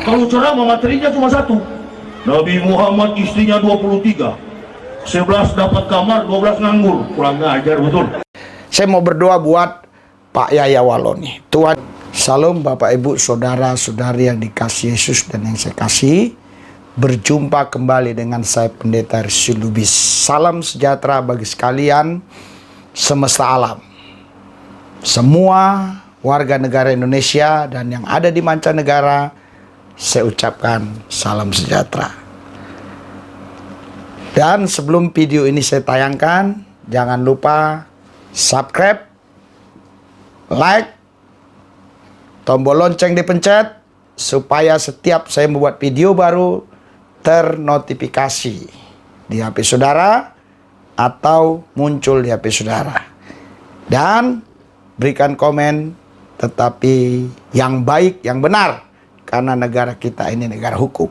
Kalau ceramah materinya cuma satu. Nabi Muhammad istrinya 23. 11 dapat kamar, 12 nganggur. Kurang ngajar betul. Saya mau berdoa buat Pak Yaya Waloni. Tuhan, salam Bapak Ibu, saudara-saudari yang dikasihi Yesus dan yang saya kasih. Berjumpa kembali dengan saya Pendeta Rizky Lubis. Salam sejahtera bagi sekalian semesta alam. Semua warga negara Indonesia dan yang ada di mancanegara, saya ucapkan salam sejahtera. Dan sebelum video ini saya tayangkan, jangan lupa subscribe, like, tombol lonceng dipencet, supaya setiap saya membuat video baru ternotifikasi di HP saudara atau muncul di HP saudara. Dan berikan komen, tetapi yang baik, yang benar, karena negara kita ini negara hukum.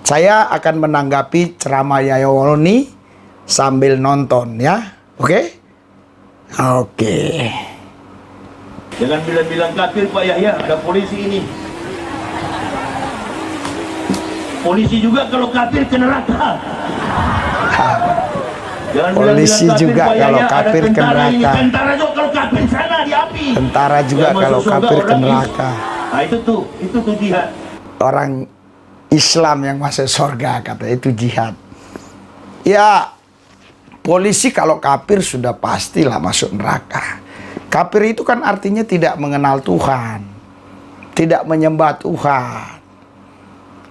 Saya akan menanggapi ceramah Yaya Waloni sambil nonton ya. Oke? Oke. Jangan bilang-bilang kafir Pak Yahya, ada polisi ini. Polisi juga kalau kafir ke neraka. Jangan Polisi juga kalau kafir ke neraka. Tentara juga kalau kafir sana di api. Tentara juga kalau kafir ke neraka. Nah itu tuh jihad. Orang Islam yang masuk surga kata itu jihad. Ya, polisi kalau kafir sudah pastilah masuk neraka. Kafir itu kan artinya tidak mengenal Tuhan, tidak menyembah Tuhan,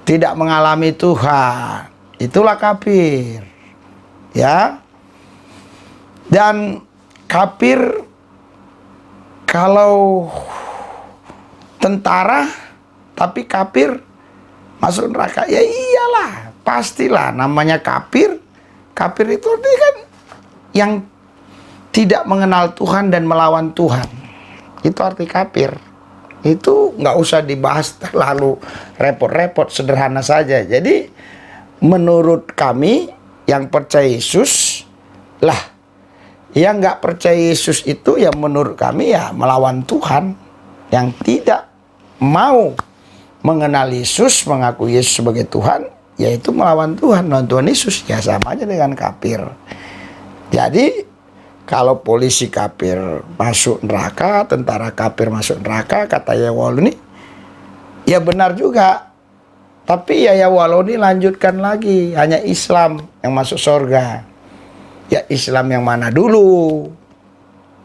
tidak mengalami Tuhan. Itulah kafir. Ya. Dan kafir kalau tentara tapi kafir masuk neraka, ya iyalah, pastilah namanya kafir. Kafir itu artinya kan yang tidak mengenal Tuhan dan melawan Tuhan. Itu arti kafir. Itu nggak usah dibahas terlalu repot-repot, sederhana saja. Jadi menurut kami yang percaya Yesus lah, yang nggak percaya Yesus itu ya menurut kami ya melawan Tuhan. Yang tidak mau mengenal Yesus, mengaku Yesus sebagai Tuhan, yaitu melawan Tuhan, melawan Tuhan Yesus, ya sama aja dengan kafir. Jadi kalau polisi kafir masuk neraka, tentara kafir masuk neraka, kata Yaya Waloni, ya benar juga. Tapi Yaya Waloni lanjutkan lagi, hanya Islam yang masuk surga. Ya Islam yang mana dulu?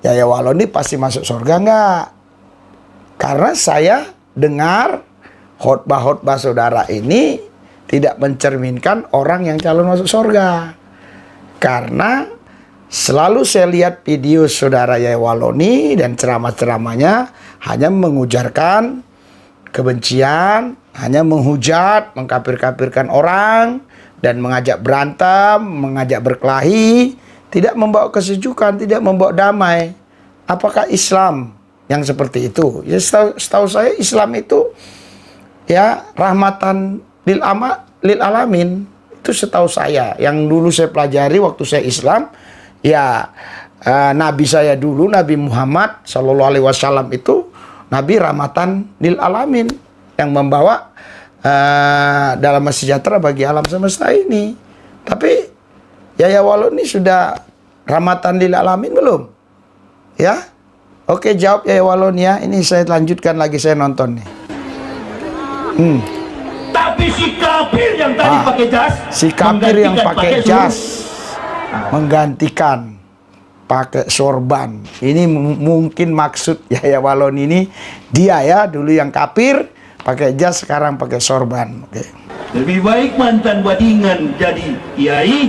Yaya Waloni pasti masuk surga enggak? Karena saya dengar khotbah-khotbah saudara ini tidak mencerminkan orang yang calon masuk surga. Karena selalu saya lihat video saudara Yaya Waloni dan ceramah-ceramahnya hanya mengujarkan kebencian, hanya menghujat, mengkafir-kafirkan orang, dan mengajak berantem, mengajak berkelahi, tidak membawa kesejukan, tidak membawa damai. Apakah Islam yang seperti itu? Ya setahu saya Islam itu ya rahmatan lil alamin. Itu setahu saya. Yang dulu saya pelajari waktu saya Islam, ya Nabi saya dulu, Nabi Muhammad SAW itu Nabi rahmatan lil alamin, yang membawa dalam sejahtera bagi alam semesta ini. Tapi Yaya Waloni sudah rahmatan lil alamin belum? Ya? Oke, jawab Yaya Waloni ya. Ini saya lanjutkan lagi, saya nonton nih. Tapi si kafir yang tadi pakai jas, si kafir yang pakai jas menggantikan pakai sorban. Ini mungkin maksud Yaya Waloni ini, dia ya dulu yang kafir pakai jas, sekarang pakai sorban. Oke. Lebih baik mantan bajingan jadi kiai.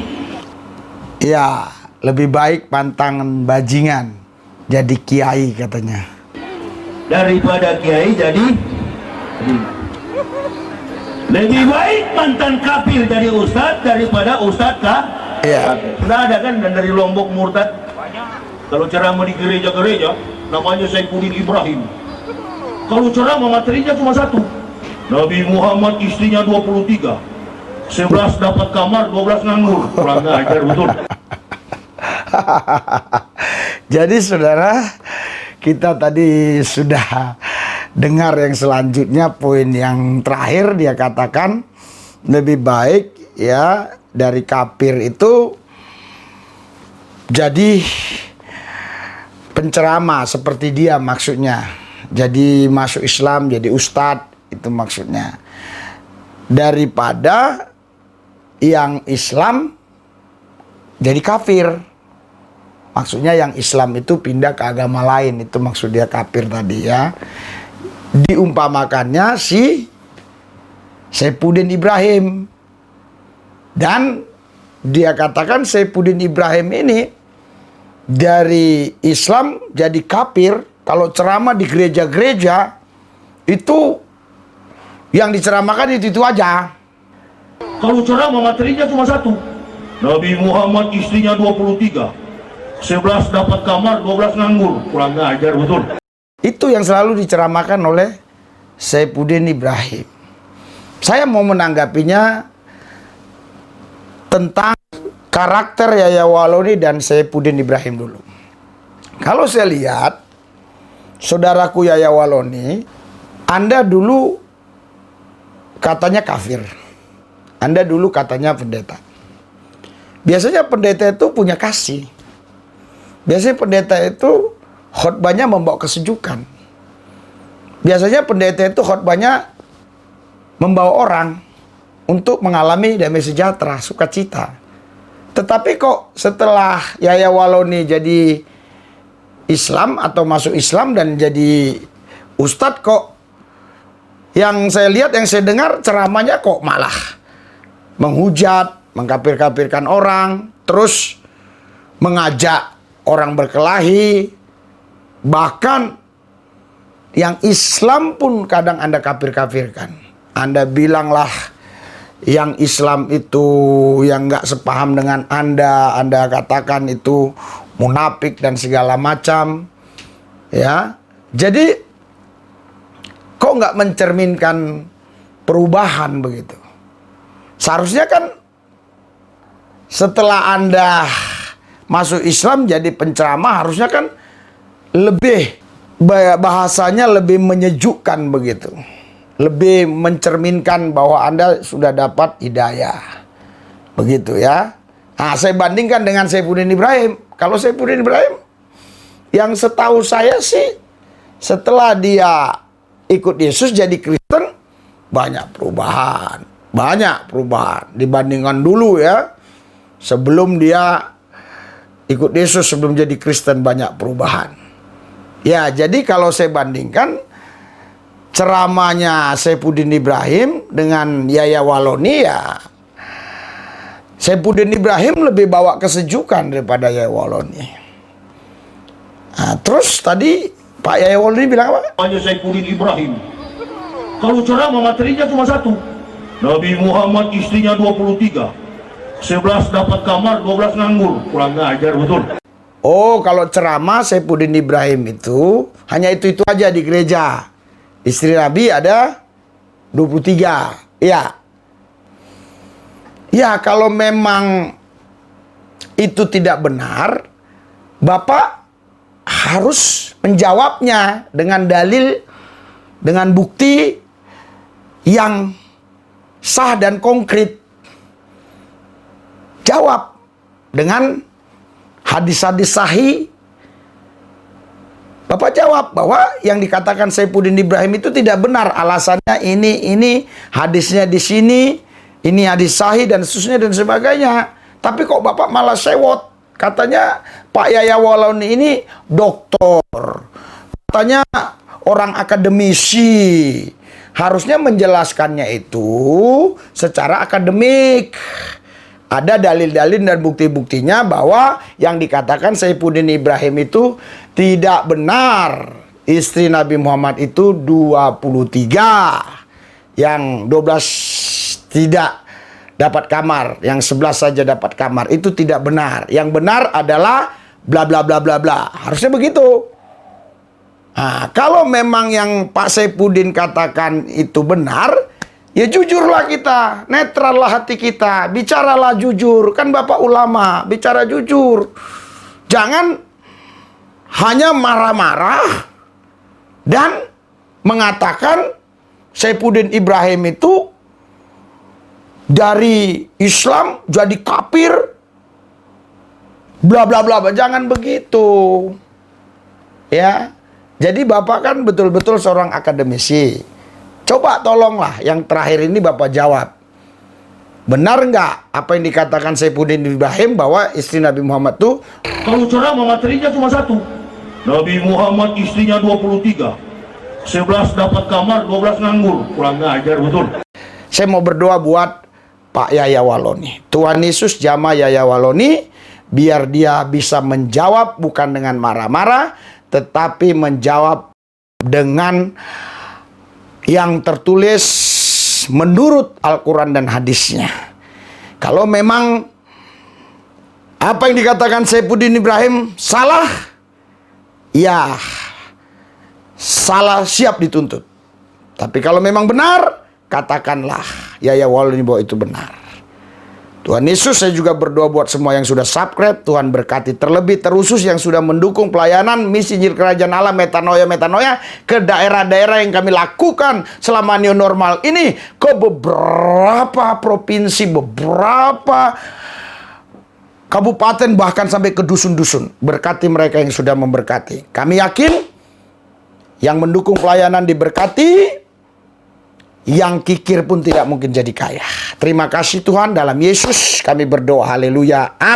Ya, lebih baik pantangan bajingan jadi kiai katanya. Daripada kiai jadi. Lebih baik mantan kafir jadi ustadz daripada ustadz kah? Iya. Sudah ada kan dan dari Lombok murtad. Kalau ceramah di gereja-gereja namanya Saifuddin Ibrahim. Kalau ceramah materinya cuma satu. Nabi Muhammad istrinya 23. 11 dapat kamar, 12 nganggur. Kurang ngajar betul. Jadi saudara, kita tadi sudah dengar yang selanjutnya, poin yang terakhir dia katakan lebih baik ya dari kafir itu jadi penceramah seperti dia, maksudnya. Jadi masuk Islam, jadi ustadz, itu maksudnya. Daripada yang Islam jadi kafir. Maksudnya yang Islam itu pindah ke agama lain, itu maksud dia kafir tadi ya. Diumpamakannya si Saifuddin Ibrahim. Dan dia katakan Saifuddin Ibrahim ini dari Islam jadi kafir. Kalau ceramah di gereja-gereja itu yang diceramahkan itu aja. Kalau ceramah materinya cuma satu. Nabi Muhammad istrinya 23. 11 dapat kamar, 12 nganggur. Kurang ngajar betul. Itu yang selalu diceramahkan oleh Saifuddin Ibrahim. Saya mau menanggapinya tentang karakter Yahya Waloni dan Saifuddin Ibrahim dulu. Kalau saya lihat, saudaraku Yahya Waloni, Anda dulu katanya kafir. Anda dulu katanya pendeta. Biasanya pendeta itu punya kasih. Biasanya pendeta itu khotbahnya membawa kesejukan. Biasanya pendeta itu khotbahnya membawa orang untuk mengalami damai sejahtera, sukacita. Tetapi kok setelah Yahya Waloni jadi Islam atau masuk Islam dan jadi ustadz, kok yang saya lihat, yang saya dengar ceramahnya kok malah menghujat, mengkafir-kafirkan orang, terus mengajak orang berkelahi, bahkan yang Islam pun kadang Anda kafir-kafirkan. Anda bilanglah yang Islam itu yang nggak sepaham dengan Anda katakan itu munafik dan segala macam, ya. Jadi kok nggak mencerminkan perubahan begitu? Seharusnya kan setelah Anda masuk Islam jadi penceramah, harusnya kan lebih bahasanya lebih menyejukkan begitu. Lebih mencerminkan bahwa Anda sudah dapat hidayah. Begitu ya. Nah, saya bandingkan dengan Saifuddin Ibrahim. Kalau Saifuddin Ibrahim, yang setahu saya sih, setelah dia ikut Yesus jadi Kristen, banyak perubahan. Banyak perubahan. Dibandingkan dulu ya. Sebelum dia ikut Yesus, sebelum jadi Kristen, banyak perubahan. Ya, jadi kalau saya bandingkan ceramahnya Saifuddin Ibrahim dengan Yahya Waloni, ya Saifuddin Ibrahim lebih bawa kesejukan daripada Yahya Waloni. Nah, terus tadi Pak Yahya Waloni bilang apa? Hanya Saifuddin Ibrahim. Kalau ceramah materinya cuma satu. Nabi Muhammad istrinya 23. 11 dapat kamar, 12 nganggur. Kurang ngajar betul. Oh, kalau ceramah Saifuddin Ibrahim itu hanya itu aja di gereja. Istri Nabi ada 23. Ya. Ya, kalau memang itu tidak benar, Bapak harus menjawabnya dengan dalil, dengan bukti yang sah dan konkret. Jawab dengan hadis-hadis sahih. Bapak jawab bahwa yang dikatakan Saifuddin Ibrahim itu tidak benar. Alasannya ini hadisnya di sini, ini hadis sahih dan seterusnya dan sebagainya. Tapi kok Bapak malah sewot. Katanya Pak Yahya Waloni ini doktor. Katanya orang akademisi. Harusnya menjelaskannya itu secara akademik. Ada dalil-dalil dan bukti-buktinya bahwa yang dikatakan Saifuddin Ibrahim itu tidak benar. Istri Nabi Muhammad itu 23. Yang 12 tidak dapat kamar. Yang 11 saja dapat kamar. Itu tidak benar. Yang benar adalah bla bla bla bla bla. Harusnya begitu. Nah, kalau memang yang Pak Saifuddin katakan itu benar, ya jujurlah kita, netrallah hati kita, bicaralah jujur. Kan Bapak ulama, bicara jujur. Jangan hanya marah-marah dan mengatakan Saifuddin Ibrahim itu dari Islam jadi kafir, bla bla bla. Jangan begitu. Ya. Jadi Bapak kan betul-betul seorang akademisi. Coba tolonglah yang terakhir ini Bapak jawab. Benar nggak apa yang dikatakan Saifuddin Ibrahim bahwa istri Nabi Muhammad tuh kalau ceramah materinya cuma satu. Nabi Muhammad istrinya 23. 11 dapat kamar, 12 nganggur. Kurang ngajar betul. Saya mau berdoa buat Pak Yaya Waloni. Tuhan Yesus jamah Yaya Waloni, biar dia bisa menjawab bukan dengan marah-marah, tetapi menjawab dengan yang tertulis menurut Al-Quran dan hadisnya. Kalau memang apa yang dikatakan Saifuddin Ibrahim salah, ya salah, siap dituntut. Tapi kalau memang benar, katakanlah Yaya Waloni bahwa itu benar. Tuhan Yesus, saya juga berdoa buat semua yang sudah subscribe. Tuhan berkati, terlebih terusus yang sudah mendukung pelayanan misi Injil Kerajaan Allah metanoia ke daerah-daerah yang kami lakukan selama new normal ini, ke beberapa provinsi, beberapa kabupaten, bahkan sampai ke dusun-dusun. Berkati mereka yang sudah memberkati. Kami yakin yang mendukung pelayanan diberkati, yang kikir pun tidak mungkin jadi kaya. Terima kasih Tuhan, dalam Yesus kami berdoa. Haleluya. Amin.